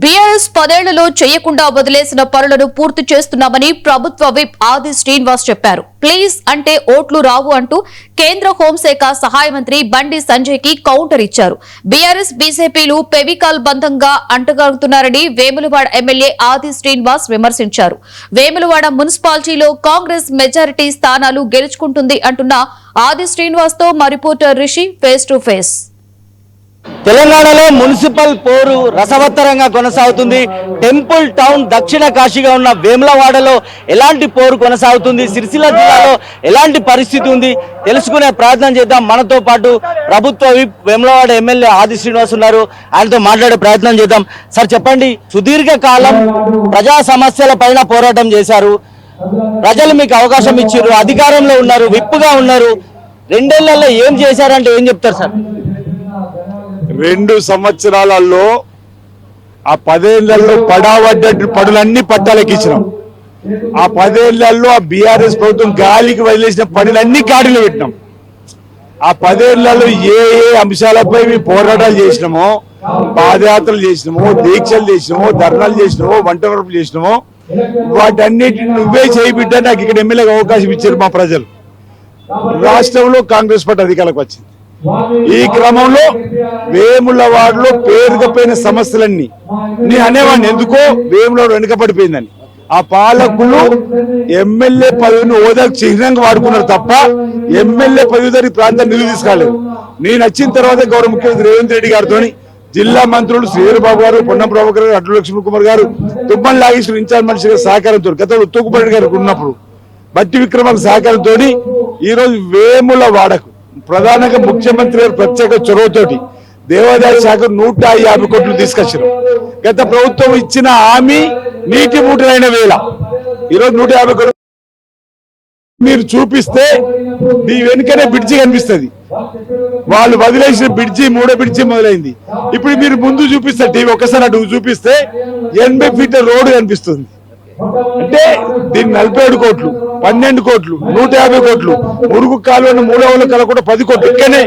BRS 10 ఏళ్లలో చేయకుండా వదిలేసిన పనులను పూర్తి చేస్తున్నామని ప్రభుత్వ విప్ ఆది శ్రీనివాస్ చెప్పారు. ప్లీజ్ అంటే ఓట్లు రావు అంటూ కేంద్ర హోంశాఖ సహాయ మంత్రి బండి సంజయ్ కి కౌంటర్ ఇచ్చారు. బీఆర్ఎస్ బీజేపీలు పెవికాల్ బంధంగా అంటగడుతున్నారని వేములవాడ ఎమ్మెల్యే ఆది శ్రీనివాస్ విమర్శించారు. వేములవాడ మున్సిపాలిటీలో కాంగ్రెస్ మెజారిటీ స్థానాలు గెలుచుకుంటుంది అంటున్న ఆది శ్రీనివాస్ తో మా reporter Rishi face to face. తెలంగాణలో మున్సిపల్ పోరు రసవత్తరంగా కొనసాగుతుంది. టెంపుల్ టౌన్ దక్షిణ కాశీగా ఉన్న వేములవాడలో ఎలాంటి పోరు కొనసాగుతుంది, సిరిసిల్ల జిల్లాలో ఎలాంటి పరిస్థితి ఉంది తెలుసుకునే ప్రయత్నం చేద్దాం. మనతో పాటు ప్రభుత్వ విప్ వేములవాడ ఎమ్మెల్యే ఆది శ్రీనివాస్ ఉన్నారు. ఆయనతో మాట్లాడే ప్రయత్నం చేద్దాం. సార్ చెప్పండి, సుదీర్ఘకాలం ప్రజా సమస్యల పైన పోరాటం చేశారు. ప్రజలు మీకు అవకాశం ఇచ్చారు, అధికారంలో ఉన్నారు, విప్పుగా ఉన్నారు. 2 ఏళ్లలో ఏం చేశారంటే ఏం చెప్తారు సార్? 2 సంవత్సరాలలో ఆ 10 ఏళ్లలో పడావడ్డ పనులన్నీ పట్టాలెక్కించినాం. ఆ 10 ఏళ్లలో ఆ బీఆర్ఎస్ ప్రభుత్వం గాలికి వదిలేసిన పనులన్నీ కాడిలో పెట్టినాం. ఆ 10 ఏళ్లలో ఏ అంశాలపై మేము పోరాటాలు చేసినామో, పాదయాత్రలు చేసినామో, దీక్షలు చేసినామో, ధర్నాలు చేసినామో, వంట వరపులు చేసినామో, వాటన్నిటిని నువ్వే చేయిబిడ్డా నాకు ఇక్కడ ఎమ్మెల్యేగా అవకాశం ఇచ్చారు మా ప్రజలు. రాష్ట్రంలో కాంగ్రెస్ పార్టీ అధికారులకు వచ్చింది. ఈ క్రమంలో వేములవాడలో పేరుకపోయిన సమస్యలన్నీ నేను అనేవాడిని, ఎందుకో వేములవాడ వెనుకబడిపోయిందని. ఆ పాలకులు ఎమ్మెల్యే పదవిని హోదాకు చిహ్నంగా వాడుకున్నారు తప్ప ఎమ్మెల్యే పదవి ప్రాంతాన్ని నిధులు తీసుకోలేదు. నేను వచ్చిన తర్వాత గౌరవ ముఖ్యమంత్రి రేవంత్ రెడ్డి గారితో, జిల్లా మంత్రులు శ్రీహరిబాబు గారు, పొన్నం ప్రభాకర్ గారు, అడ్డు లక్ష్మణ్ కుమార్ గారు, తుమ్మల నాగేశ్వర ఇన్ఛార్జ్ మనిషిగా సహకారంతో, గతంలో ఉత్తమ్ గారు ఉన్నప్పుడు బట్టి విక్రమాల సహకారంతో ఈరోజు వేములవాడకు ప్రధానంగా ముఖ్యమంత్రి గారు ప్రత్యేక చొరవతోటి దేవాదాయ శాఖ 150 కోట్లు తీసుకొచ్చారు. గత ప్రభుత్వం ఇచ్చిన హామీ నీటి మూటలైన వేళ ఈరోజు 150 కోట్లు మీరు చూపిస్తే మీ వెనుకనే బ్రిడ్జి కనిపిస్తుంది. వాళ్ళు వదిలేసిన బ్రిడ్జి 3వ బ్రిడ్జి మొదలైంది. ఇప్పుడు మీరు ముందు చూపిస్తారు టీవీ ఒక్కసారి అటు చూపిస్తే 80 ఫీట్ల రోడ్డు కనిపిస్తుంది. అంటే దీన్ని 47 కోట్లు, 12 కోట్లు, 150 కోట్లు, మురుగు కాలువను 3వ కలవకుండా 10 కోట్లు ఇక్కడనే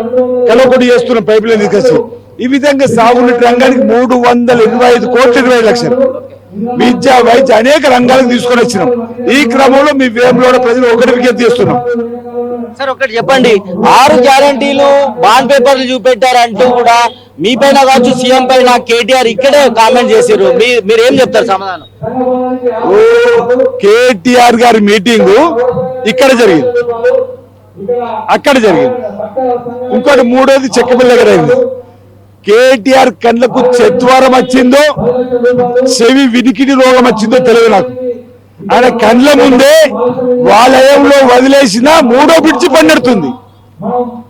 కలవకుండా చేస్తున్న పైప్ లైన్ తీసుకొచ్చి ఈ విధంగా సాగునీటి రంగానికి 325 కోట్లు, 20 లక్షలు, విద్య వైద్య అనేక రంగాలకు తీసుకొని వచ్చినాం. ఈ క్రమంలో మీ వేములవాడ ప్రజలు ఒకటి విజ్ఞప్తి చేస్తున్నాం. సార్ ఒకటి చెప్పండి, 6 గ్యారంటీలు బాండ్ పేపర్లు చూపెట్టారంటూ కూడా మీ పైన కావచ్చు, సీఎం పైన కేటీఆర్ ఇక్కడే కామెంట్ చేశారు. మీరు ఏం చెప్తారు సమాధానం? కేటీఆర్ గారి మీటింగ్ ఇక్కడ జరిగింది, అక్కడ జరిగింది. ఇంకోటి 3వది చెక్కపల్లి దగ్గర అయింది. కేటీఆర్ కళ్ళకు చెత్వారం వచ్చిందో, చెవి వినికిడి రోగం వచ్చిందో తెలియదు నాకు. ఆయన కళ్ళ ముందే వాలయంలో వదిలేసిన 3వ బ్రిడ్జి పన్నెడుతుంది.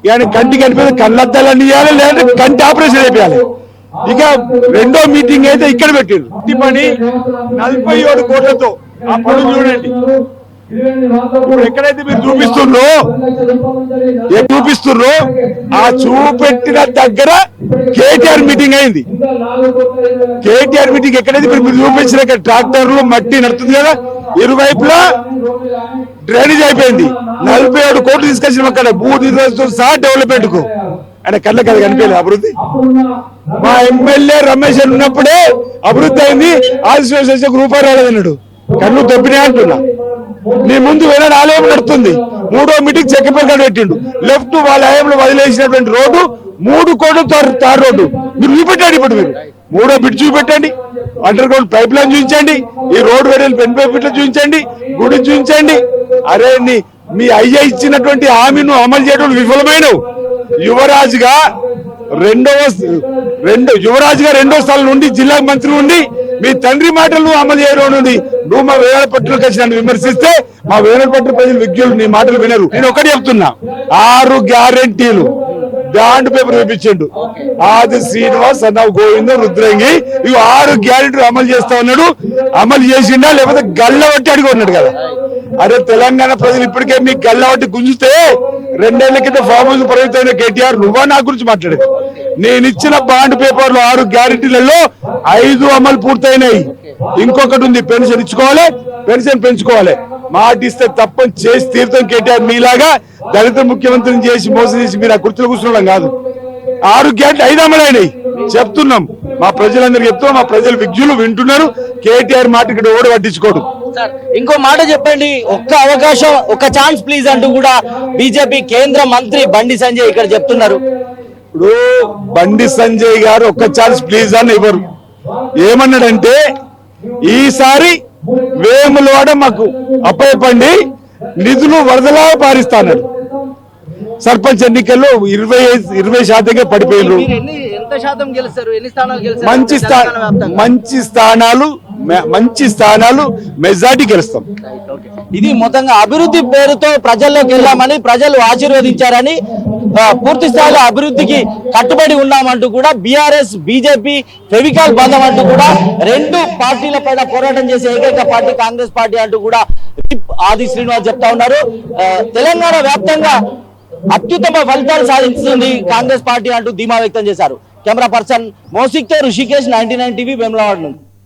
ఆయన కంటికి అనిపోయింది, కళ్ళద్దాలన్నీ ఇవ్వాలి, లేదంటే కంటి ఆపరేషన్ అయిపోయాలి. ఇక 2వ మీటింగ్ అయితే ఇక్కడ పెట్టారు. ఈ పని 47 కోట్లతో ఆ పనులు చూడండి. ఇప్పుడు ఎక్కడైతే మీరు చూపిస్తున్నో ఆ చూపెట్టిన దగ్గర కేటీఆర్ మీటింగ్ అయింది. కేటీఆర్ మీటింగ్ ఎక్కడైతే మీరు చూపించిన ట్రాక్టర్లు మట్టి నడుతుంది కదా, ఇరువైపులా డ్రైనేజ్ అయిపోయింది. 47 కోట్లు తీసుకొచ్చిన అక్కడ భూనిర్వహణతో సహా డెవలప్మెంట్ కు. ఆయన కళ్ళకి అది కనిపించలేదు అభివృద్ధి. మా ఎమ్మెల్యే రమేష్ ఉన్నప్పుడే అభివృద్ధి అయింది. ఆదిశేష రూపాయలు రాలేదన్నాడు, కళ్ళు తప్పినా అంటున్నా. నీ ముందు వేరే ఆలయం నడుతుంది. 3వ మీటింగ్ చెక్కపల్లి పెట్టిండు. లెఫ్ట్ వాళ్ళ ఆలయంలో వదిలేసినటువంటి రోడ్డు 3 కోట్లు తార్ రోడ్డు మీరు చూపెట్టండి. ఇప్పుడు మీరు 3వ బిడ్ చూపెట్టండి, అండర్ గ్రౌండ్ పైప్ లైన్ చూపించండి, ఈ రోడ్డు వేరే 80 ఫీట్లు చూపించండి, గుడి చూపించండి. అరే మీ అయ్య ఇచ్చినటువంటి హామీను అమలు చేయడం విఫలమైనవు. యువరాజుగా 2వ స్థానం నుండి జిల్లా మంత్రి నుండి మీ తండ్రి మాటలు అమలు చేయడం నుండి నువ్వు మా వేలపట్టులకు వచ్చి నన్ను విమర్శిస్తే మా వేలపట్టు ప్రజలు విజ్ఞులు నీ మాటలు వినరు. నేను ఒకటి చెప్తున్నా, 6 గ్యారంటీలు బాండ్ పేపర్ చూపించండు ఆది శ్రీనివాస్, అన్నావు గోవింద, రుద్రంగి. ఇవి 6 గ్యారంటీలు అమలు చేస్తా ఉన్నాడు. అమలు చేసిండా లేకపోతే గల్లబట్టి అడిగి ఉన్నాడు కదా. అరే తెలంగాణ ప్రజలు ఇప్పటికే మీకు గల్లబట్టి గుంజితే 2 ఏళ్ల కింద ఫామ్ హౌస్ పరిమితమైన కేటీఆర్ నువ్వా నా గురించి మాట్లాడేది? నేను ఇచ్చిన బాండ్ పేపర్లు 6 గ్యారంటీలలో 5 అమలు పూర్తయినాయి. ఇంకొకటి ఉంది, పెన్షన్ ఇచ్చుకోవాలి, పెన్షన్ పెంచుకోవాలి. మాట ఇస్తే తప్పని చేసి తీర్థం. కేటీఆర్ మీలాగా దళిత ముఖ్యమంత్రిని చేసి మోసం చేసి మీరు ఆ కుర్చీలో కూర్చోవడం కాదు. 6 గ్యారెంటీ 5 అమలైనాయి. చెప్తున్నాం, మా ప్రజలందరికీ చెప్తున్నాం, మా ప్రజలు విజ్ఞులు వింటున్నారు. కేటీఆర్ మాట ఇక్కడ ఓడి పట్టించుకోడు. సార్ ఇంకో మాట చెప్పండి, ఒక్క అవకాశం, ఒక్క ఛాన్స్ ప్లీజ్ అంటూ కూడా బీజేపీ కేంద్ర మంత్రి బండి సంజయ్ ఇక్కడ చెప్తున్నారు. ఇప్పుడు బండి సంజయ్ గారు ఒక్క ఛాన్స్ ప్లీజ్ అని ఇవ్వరు. ఏమన్నాడంటే ఈసారి వేములవాడ మాకు అప్పయపండి నిధులు వరదలా పారిస్తాడు. సర్పంచ్ ఎన్నికల్లో 20% పడిపోయినారు. ఎంత శాతం గెలుస్తారు? ఎన్ని స్థానాలు గెలుస్తారు? మంచి స్థానాలు మెజార్టీ గెలుస్తాం. ఇది మొత్తంగా అభివృద్ధి పేరుతో ప్రజల్లోకి వెళ్ళామని ప్రజలు ఆశీర్వదించారని, పూర్తి స్థాయిలో అభివృద్ధికి కట్టుబడి ఉన్నామంటూ కూడా బీఆర్ఎస్ బీజేపీ ఫెవికాల్ బంధం అంటూ కూడా రెండు పార్టీల పైన పోరాటం చేసే ఏకైక పార్టీ కాంగ్రెస్ పార్టీ అంటూ కూడా ఆది శ్రీనివాస్ చెప్తా ఉన్నారు. తెలంగాణ వ్యాప్తంగా అత్యుత్తమ ఫలితాలు సాధిస్తుంది కాంగ్రెస్ పార్టీ అంటూ ధీమా వ్యక్తం చేశారు. కెమెరా పర్సన్ మోసిక్తో ఋషికేష్, 99 టీవీ, వేములవాడ నుండి.